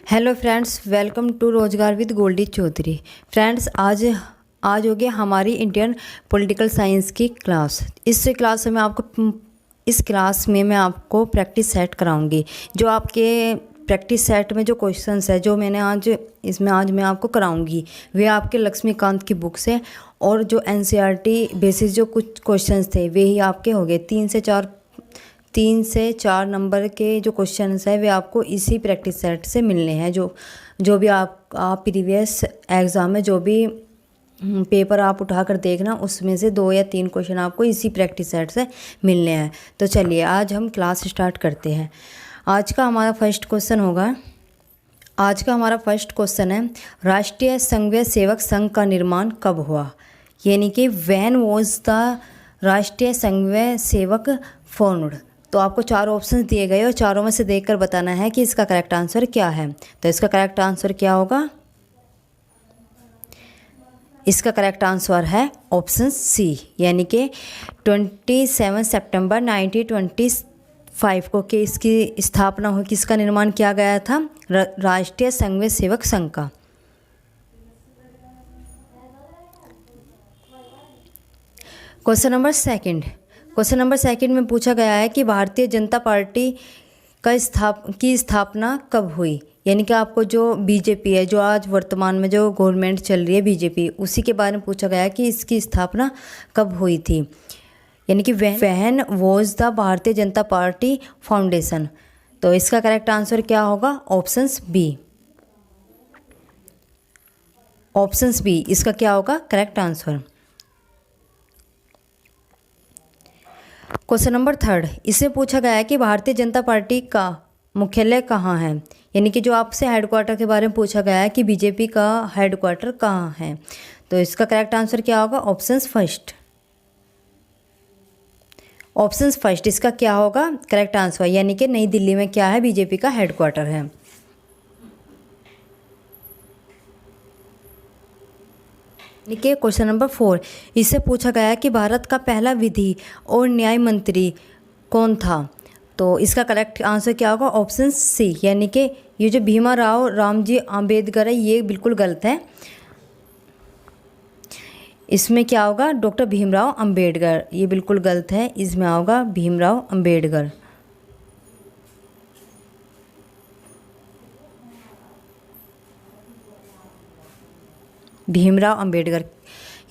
Hello friends, welcome to रोजगार with Goldy Chaudhary. Friends, आज हो गया हमारी इंडियन पॉलिटिकल साइंस की क्लास। इस क्लास में मैं आपको प्रैक्टिस सेट कराऊंगी। जो आपके प्रैक्टिस सेट में जो क्वेश्चंस है जो मैंने आज मैं आपको कराऊंगी वे आपके लक्ष्मीकांत की बुक से, और जो एनसीईआरटी बेसिस जो कुछ क्वेश्चंस थे वे ही आपके हो गए। 3 से 4 नंबर के जो क्वेश्चंस है वे आपको इसी प्रैक्टिस सेट से मिलने हैं। जो भी आप प्रीवियस एग्ज़ाम में जो भी पेपर आप उठा कर देखना, उसमें से 2 या 3 क्वेश्चन आपको इसी प्रैक्टिस सेट से मिलने हैं। तो चलिए आज हम क्लास स्टार्ट करते हैं। आज का हमारा फर्स्ट क्वेश्चन है, राष्ट्रीय संघीय सेवक संघ का निर्माण कब हुआ? यानी कि व्हेन वाज द राष्ट्रीय संघीय सेवक फॉर्म्ड। तो आपको 4 ऑप्शन दिए गए और चारों में से देखकर बताना है कि इसका करेक्ट आंसर क्या है। तो इसका करेक्ट आंसर क्या होगा? इसका करेक्ट आंसर है ऑप्शन सी, यानी कि 27 सितंबर 1925 को कि इसकी स्थापना हुई। किसका निर्माण किया गया था? राष्ट्रीय संघीय सेवक संघ का। क्वेश्चन नंबर सेकंड में पूछा गया है कि भारतीय जनता पार्टी की स्थापना कब हुई? यानी कि आपको जो बीजेपी है, जो आज वर्तमान में जो गवर्नमेंट चल रही है बीजेपी, उसी के बारे में पूछा गया है कि इसकी स्थापना कब हुई थी। यानी कि when was the Bharatiya Janata party foundation. तो इसका करेक्ट आंसर क्या होगा? ऑप्शंस बी इसका क्या होगा correct answer. Question number third, इससे पूछा गया है कि भारतीय जनता पार्टी का मुख्यालय कहाँ है? यानी कि जो आपसे हेडक्वार्टर के बारे में पूछा गया है कि बीजेपी का हेडक्वार्टर कहाँ है। तो इसका करेक्ट आंसर क्या होगा? ऑप्शंस फर्स्ट इसका क्या होगा करेक्ट आंसर। यानी कि नई दिल्ली में क्या है? बीजेपी का हेडक्वार्टर है। देखिए क्वेश्चन नंबर 4, इससे पूछा गया है कि भारत का पहला विधि और न्याय मंत्री कौन था? तो इसका करेक्ट आंसर क्या होगा? ऑप्शन सी, यानी कि ये जो भीमाराव रामजी अंबेडकर है ये बिल्कुल गलत है। इसमें क्या होगा? डॉक्टर भीमराव अंबेडकर, ये बिल्कुल गलत है। इसमें होगा भीमराव अंबेडकर। भीमराव अंबेडकर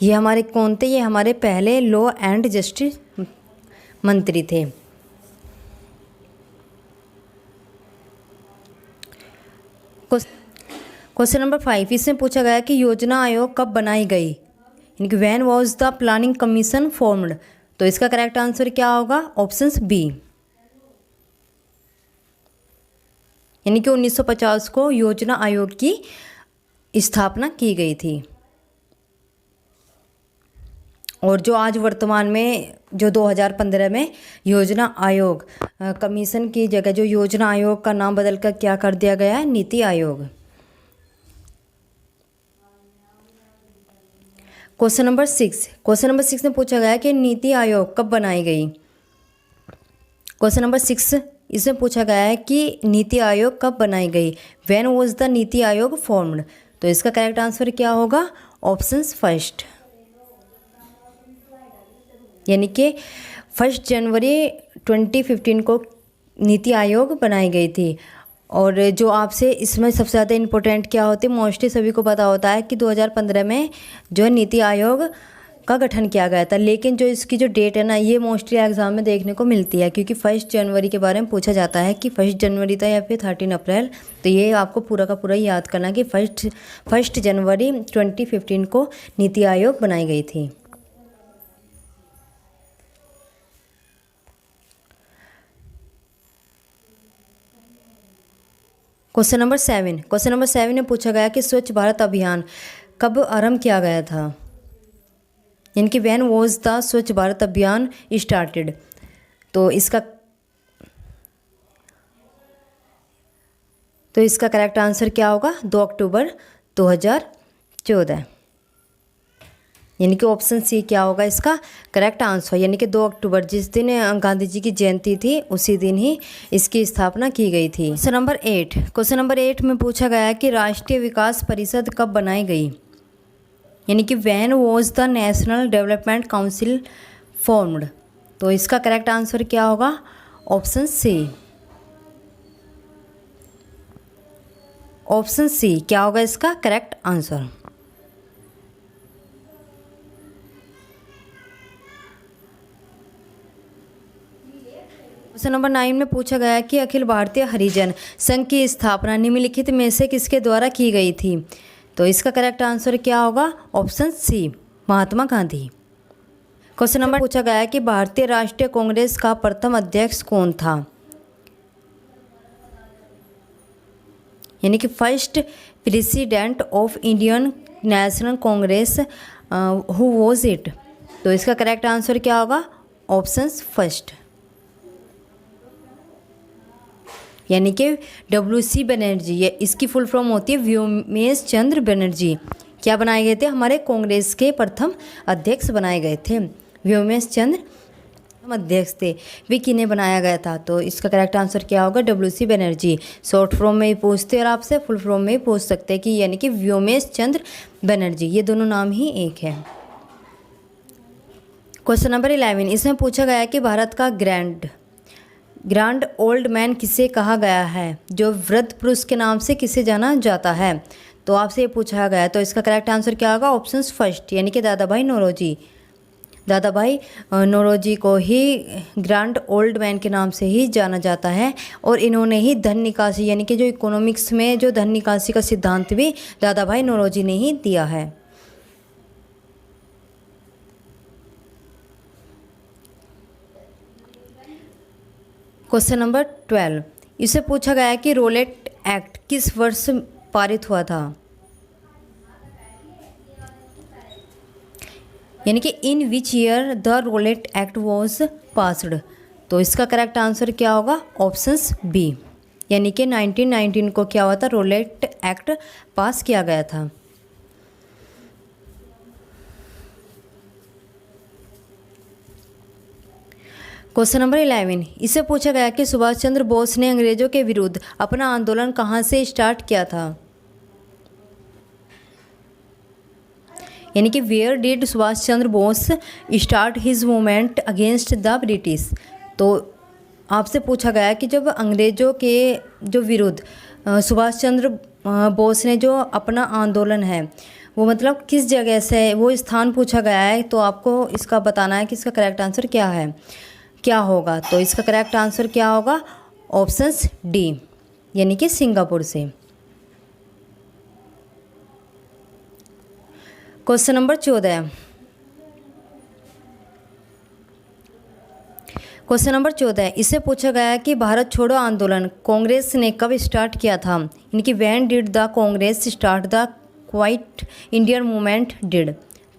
ये हमारे कौन थे? ये हमारे पहले लॉ एंड जस्टिस मंत्री थे। क्वेश्चन नंबर 5, इसमें पूछा गया कि योजना आयोग कब बनाई गई? यानी कि when was the planning commission formed. तो इसका करेक्ट आंसर क्या होगा? ऑप्शंस बी, यानी कि 1950 को योजना आयोग की स्थापना की गई थी। और जो आज वर्तमान में जो 2015 में योजना आयोग कमीशन की जगह जो योजना आयोग का नाम बदलकर क्या कर दिया गया है? नीति आयोग। क्वेश्चन नंबर 6 में पूछा गया कि नीति आयोग कब बनाई गई? क्वेश्चन नंबर 6 इसमें पूछा गया है कि नीति आयोग कब बनाई गई? When was the NITI Aayog formed. तो इसका करेक्ट आंसर क्या होगा? ऑप्शंस फर्स्ट, यानी कि 1 जनवरी 2015 को नीति आयोग बनाई गई थी। और जो आपसे इसमें सबसे ज़्यादा इम्पोर्टेंट क्या होती है, मोस्टली सभी को पता होता है कि 2015 में जो नीति आयोग का गठन किया गया था। लेकिन जो इसकी जो डेट है ना, ये मोस्टली एग्जाम में देखने को मिलती है, क्योंकि 1 जनवरी के बारे में पूछा जाता है कि 1 जनवरी था या फिर 13 अप्रैल। तो ये आपको पूरा का पूरा याद करना कि 1 जनवरी 2015 को नीति आयोग बनाई गई थी। क्वेश्चन नंबर 7 में पूछा गया कि स्वच्छ भारत अभियान कब आरंभ किया गया था? यानी कि व्हेन वाज द स्वच्छ भारत अभियान स्टार्टेड। तो इसका करेक्ट आंसर क्या होगा? 2 अक्टूबर 2014। यानी कि ऑप्शन सी क्या होगा इसका करेक्ट आंसर। यानी कि 2 अक्टूबर जिस दिन गांधी जी की जयंती थी उसी दिन ही इसकी स्थापना की गई थी। क्वेश्चन नंबर 8 में पूछा गया है कि राष्ट्रीय विकास परिषद कब बनाई गई। यानी कि when was the national development council formed. तो इसका करेक्ट आंसर क्या होगा ऑप्शन सी। ऑप्शन सी क्या होगा इसका करेक्ट आंसर। क्वेश्चन नंबर 9 में पूछा गया कि अखिल भारतीय हरिजन संघ की स्थापना निम्नलिखित में से किसके द्वारा की गई थी। तो इसका करेक्ट आंसर क्या होगा option C Mahatma Gandhi. Question number पूछा गया है कि भारतीय राष्ट्रीय कांग्रेस का प्रथम अध्यक्ष कौन था। यानी कि first president of Indian National Congress who was it. तो इसका करेक्ट आंसर क्या होगा ऑप्शन फर्स्ट। यानी कि WC बनर्जी, ये इसकी फुल फॉर्म होती है व्योमेश चंद्र बनर्जी। क्या बनाए गए थे हमारे कांग्रेस के प्रथम अध्यक्ष बनाए गए थे व्योमेश चंद्र अध्यक्ष थे। वे किन्हें बनाया गया था। तो इसका करेक्ट आंसर क्या होगा WC बनर्जी। शॉर्ट फॉर्म में ही पूछते और आपसे फुल फॉर्म में ही पूछ सकते हैं कि यानी कि व्योमेश चंद्र बनर्जी, ये दोनों नाम ही एक है। क्वेश्चन नंबर 11 इसमें पूछा गया है कि भारत का ग्रांड ओल्ड मैन किसे कहा गया है, जो वृद्ध पुरुष के नाम से किसे जाना जाता है। तो आपसे ये पूछा गया है। तो इसका करेक्ट आंसर क्या होगा ऑप्शन फर्स्ट, यानी कि दादा भाई नौरोजी। दादा भाई नौरोजी को ही ग्रांड ओल्ड मैन के नाम से ही जाना जाता है। और इन्होंने ही धन निकासी यानी कि जो इकोनॉमिक्स में जो धन निकासी का सिद्धांत भी दादा भाई नौरोजी ने ही दिया है। क्वेश्चन नंबर 12 इसे पूछा गया है कि रोलेट एक्ट किस वर्ष पारित हुआ था। यानी कि in which year the Rowlatt Act was passed. तो इसका करेक्ट आंसर क्या होगा ऑप्शंस बी। यानी कि 1919 को क्या हुआ था रोलेट एक्ट पास किया गया था। क्वेश्चन नंबर 11 इसे पूछा गया कि सुभाष चंद्र बोस ने अंग्रेजों के विरुद्ध अपना आंदोलन कहाँ से स्टार्ट किया था। यानी कि where did Subhash Chandra Bose start his movement against the British. तो आपसे पूछा गया कि जब अंग्रेजों के जो विरुद्ध सुभाष चंद्र बोस ने जो अपना आंदोलन है वो मतलब किस जगह से, वो स्थान पूछा गया है। तो आपको इसका बताना है कि इसका करेक्ट आंसर क्या होगा। तो इसका करेक्ट आंसर क्या होगा ऑप्शंस डी, यानी कि सिंगापुर से। क्वेश्चन नंबर 14 इसे पूछा गया है कि भारत छोड़ो आंदोलन कांग्रेस ने कब स्टार्ट किया था। यानी कि when did the Congress start the quite Indian movement did.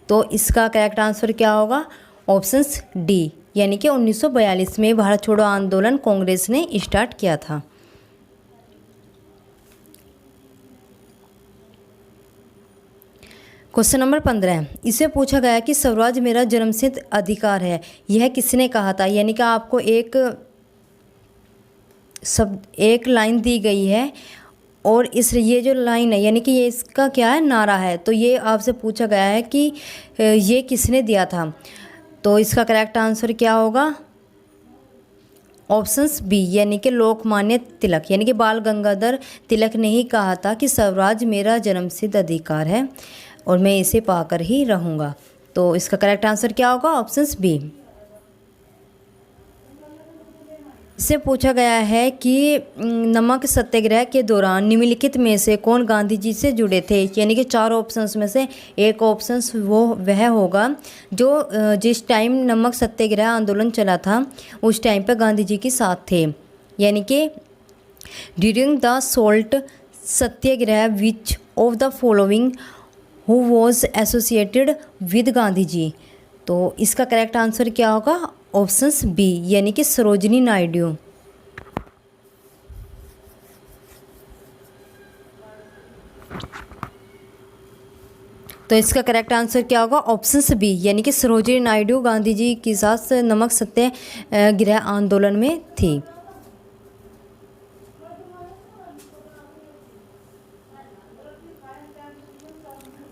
तो इसका करेक्ट आंसर क्या होगा ऑप्शंस डी, यानी कि 1942 में भारत छोड़ो आंदोलन कांग्रेस ने स्टार्ट किया था। क्वेश्चन नंबर 15 इसे पूछा गया कि स्वराज मेरा जन्मसिद्ध अधिकार है, यह किसने कहा था। यानी कि आपको एक लाइन दी गई है और ये जो लाइन है यानी कि ये इसका क्या है नारा है। तो ये आपसे पूछा गया है कि ये किसने दिया था। तो इसका करेक्ट आंसर क्या होगा ऑप्शंस बी, यानी कि लोकमान्य तिलक, यानी कि बाल गंगाधर तिलक ने ही कहा था कि स्वराज मेरा जन्मसिद्ध अधिकार है और मैं इसे पाकर ही रहूँगा। तो इसका करेक्ट आंसर क्या होगा ऑप्शंस बी। इससे पूछा गया है कि नमक सत्याग्रह के दौरान निम्नलिखित में से कौन गांधी जी से जुड़े थे। यानी कि 4 ऑप्शंस में से एक ऑप्शंस वह होगा जो जिस टाइम नमक सत्याग्रह आंदोलन चला था उस टाइम पर गांधी जी के साथ थे। यानी कि during the salt Satyagraha which of the following who was associated with Gandhi ji. तो इसका करेक्ट आंसर क्या होगा ऑप्शंस बी, यानी कि सरोजिनी नायडू। तो इसका करेक्ट आंसर क्या होगा? ऑप्शन बी, यानी कि सरोजिनी नायडू गांधी जी के साथ नमक सत्याग्रह आंदोलन में थी।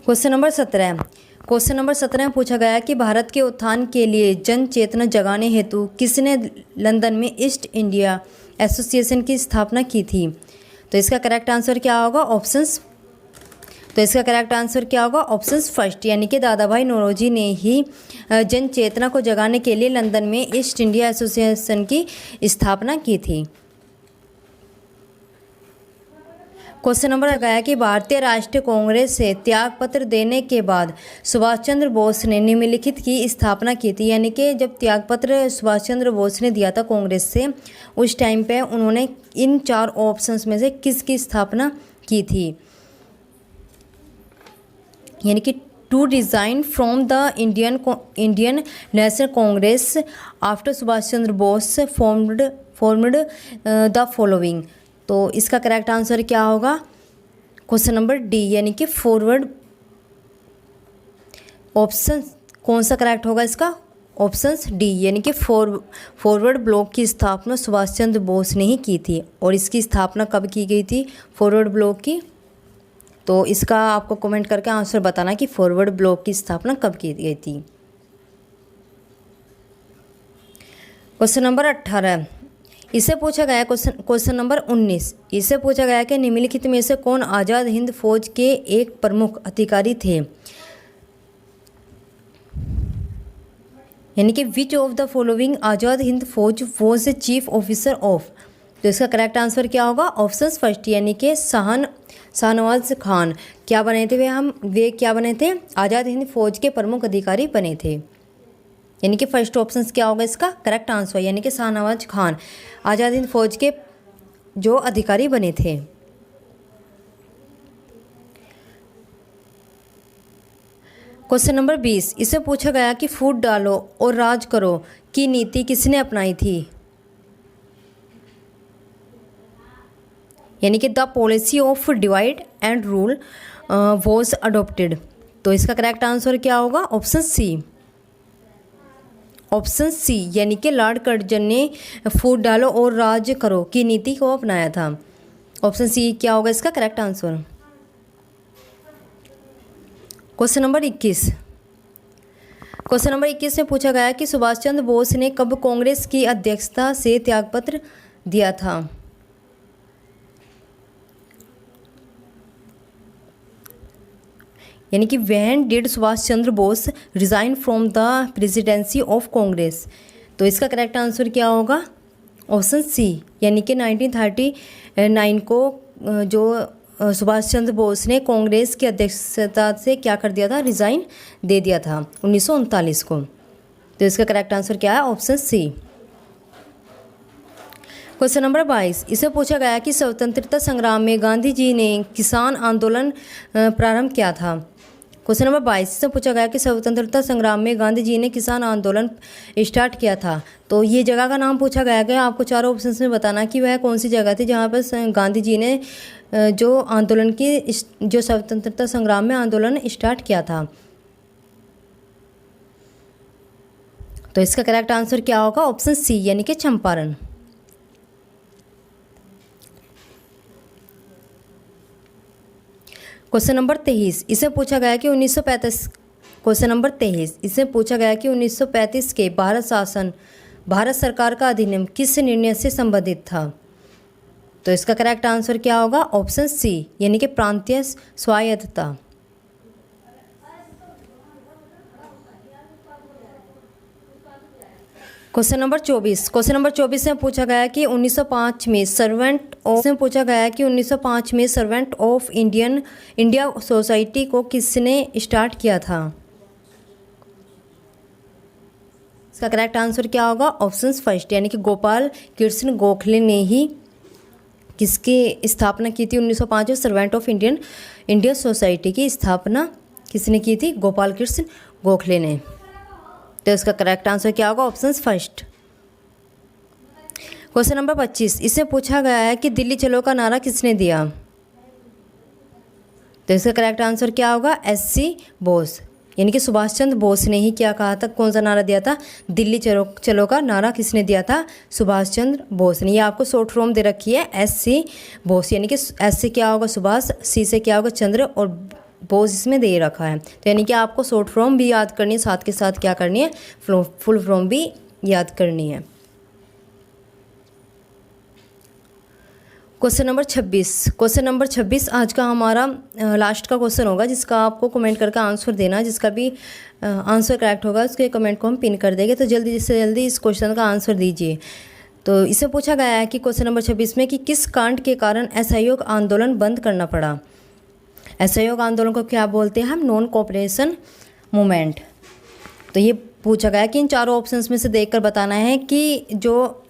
Question number 17। क्वेश्चन नंबर 17 में पूछा गया कि भारत के उत्थान के लिए जन चेतना जगाने हेतु किसने लंदन में ईस्ट इंडिया एसोसिएशन की स्थापना की थी? तो इसका करेक्ट आंसर क्या होगा? ऑप्शंस फर्स्ट, यानी कि दादा भाई नौरोजी ने ही जन चेतना को जगाने के लिए लंदन में ईस्ट इंडिया एसोसिएशन की स्थापना की थी। क्वेश्चन नंबर गया कि भारतीय राष्ट्रीय कांग्रेस से त्यागपत्र देने के बाद सुभाष चंद्र बोस ने निम्नलिखित की स्थापना की थी, यानी कि जब त्यागपत्र सुभाष चंद्र बोस ने दिया था कांग्रेस से, उस टाइम पे उन्होंने इन 4 ऑप्शंस में से किसकी स्थापना की थी? यानी कि to resign from the Indian National Congress after Subhash Chandra Bose formed the following. तो इसका करेक्ट आंसर क्या होगा? क्वेश्चन नंबर डी, यानी कि फॉरवर्ड। ऑप्शन कौन सा करेक्ट होगा इसका? ऑप्शंस डी, यानी कि फॉरवर्ड ब्लॉक की स्थापना सुभाष चंद्र बोस ने ही की थी। और इसकी स्थापना कब की गई थी फॉरवर्ड ब्लॉक की? तो इसका आपको कमेंट करके आंसर बताना कि फॉरवर्ड ब्लॉक की स्थापना कब की गई थी। Question number 18। इसे पूछा गया क्वेश्चन नंबर 19। इसे पूछा गया कि निम्नलिखित में से कौन आज़ाद हिंद फौज के एक प्रमुख अधिकारी थे? यानी कि विच of the following Azad Hind फौज वॉज चीफ ऑफिसर ऑफ? तो इसका करेक्ट आंसर क्या होगा? ऑप्शन फर्स्ट, यानी कि शाहनवाज खान क्या बने थे? वे क्या बने थे? आज़ाद हिंद फौज के प्रमुख अधिकारी बने थे। यानी कि फर्स्ट ऑप्शन क्या होगा इसका करेक्ट आंसर, यानी कि शाहनवाज खान आज़ाद हिंद फौज के जो अधिकारी बने थे। Question number 20। इसे पूछा गया कि फूट डालो और राज करो की नीति किसने अपनाई थी? यानी कि the policy of divide and rule was adopted. तो इसका करेक्ट आंसर क्या होगा? ऑप्शन सी, यानी कि लॉर्ड कर्जन ने फूट डालो और राज करो की नीति को अपनाया था। ऑप्शन सी क्या होगा इसका correct answer? Question number 21। Question number 21 में पूछा गया कि सुभाष चंद्र बोस ने कब कांग्रेस की अध्यक्षता से त्यागपत्र दिया था? यानी कि when did Subhash Chandra Bose resign from the presidency of Congress? तो इसका करेक्ट आंसर क्या होगा? ऑप्शन सी, यानी कि 1939 को जो सुभाष चंद्र बोस ने कांग्रेस की अध्यक्षता से क्या कर दिया था? रिज़ाइन दे दिया था 1939 को। तो इसका करेक्ट आंसर क्या है? Option C. Question number 22। इसे पूछा गया कि स्वतंत्रता संग्राम में गांधी जी ने किसान आंदोलन प्रारंभ किया था। क्वेश्चन नंबर 22 से पूछा गया कि स्वतंत्रता संग्राम में गांधी जी ने किसान आंदोलन स्टार्ट किया था। तो ये जगह का नाम पूछा गया कि आपको चारों ऑप्शन में बताना कि वह कौन सी जगह थी जहाँ पर गांधी जी ने जो स्वतंत्रता संग्राम में आंदोलन स्टार्ट किया था। तो इसका करेक्ट आंसर क्या होगा? ऑप्शन सी, यानी कि चंपारण। Question number 23। इसे पूछा गया कि 1935 क्वेश्चन नंबर 23। इसे पूछा गया कि 1935 के भारत सरकार का अधिनियम किस निर्णय से संबंधित था? तो इसका करेक्ट आंसर क्या होगा? ऑप्शन सी, यानी कि प्रांतीय स्वायत्तता। क्वेश्चन नंबर 24 में पूछा गया कि 1905 में सर्वेंट ऑफ इंडिया सोसाइटी को किसने स्टार्ट किया था? इसका करेक्ट आंसर क्या होगा? ऑप्शन फर्स्ट, यानी कि गोपाल कृष्ण गोखले ने ही किसकी स्थापना की थी? 1905 में सर्वेंट ऑफ इंडिया सोसाइटी की स्थापना किसने की थी? गोपाल कृष्ण गोखले ने। तो इसका करेक्ट आंसर क्या होगा? Option first. Question number 25। इससे पूछा गया है कि दिल्ली चलो का नारा किसने दिया? तो इसका करेक्ट आंसर क्या होगा? एस.सी. बोस, यानी कि सुभाष चंद्र बोस ने ही क्या कहा था, कौन सा नारा दिया था? दिल्ली चलो चलो का नारा किसने दिया था? सुभाष चंद्र बोस ने। ये आपको शॉर्ट फॉर्म दे रखी है एस.सी. बोस, यानी कि एस से क्या होगा? सुभाष, सी से क्या होगा? चंद्र, और बोस इसमें दे रखा है। तो यानी कि आपको शॉर्ट फॉर्म भी याद करनी है, साथ के साथ क्या करनी है? फुल फॉर्म भी याद करनी है। क्वेश्चन नंबर 26 आज का हमारा लास्ट का क्वेश्चन होगा, जिसका आपको कमेंट करके आंसर देना है। जिसका भी आंसर करेक्ट होगा उसके कमेंट को हम पिन कर देंगे। तो जल्दी से जल्दी इस क्वेश्चन का आंसर दीजिए। तो इससे पूछा गया है कि क्वेश्चन नंबर 26 में कि किस कांड के कारण असहयोग आंदोलन बंद करना पड़ा? असहयोग आंदोलन को क्या बोलते हैं हम? Non cooperation movement. तो ये पूछा गया कि इन चारों ऑप्शंस में से देखकर बताना है कि जो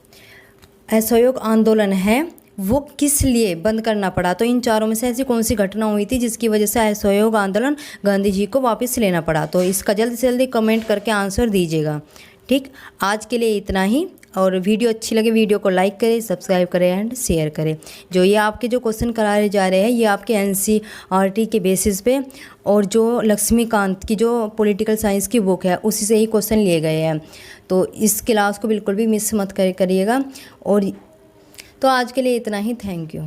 असहयोग आंदोलन है वो किस लिए बंद करना पड़ा। तो इन चारों में से ऐसी कौन सी घटना हुई थी जिसकी वजह से असहयोग आंदोलन गांधी जी को वापस लेना पड़ा? तो इसका जल्दी से जल्दी कमेंट करके आंसर दीजिएगा। ठीक, आज के लिए इतना ही। और वीडियो अच्छी लगे वीडियो को लाइक करें, सब्सक्राइब करें एंड शेयर करें। जो ये आपके जो क्वेश्चन कराए जा रहे हैं ये आपके एनसीईआरटी के बेसिस पे और जो लक्ष्मीकांत की जो पॉलिटिकल साइंस की बुक है उसी से ही क्वेश्चन लिए गए हैं। तो इस क्लास को बिल्कुल भी मिस मत करिएगा। और तो आज के लिए इतना ही। Thank you.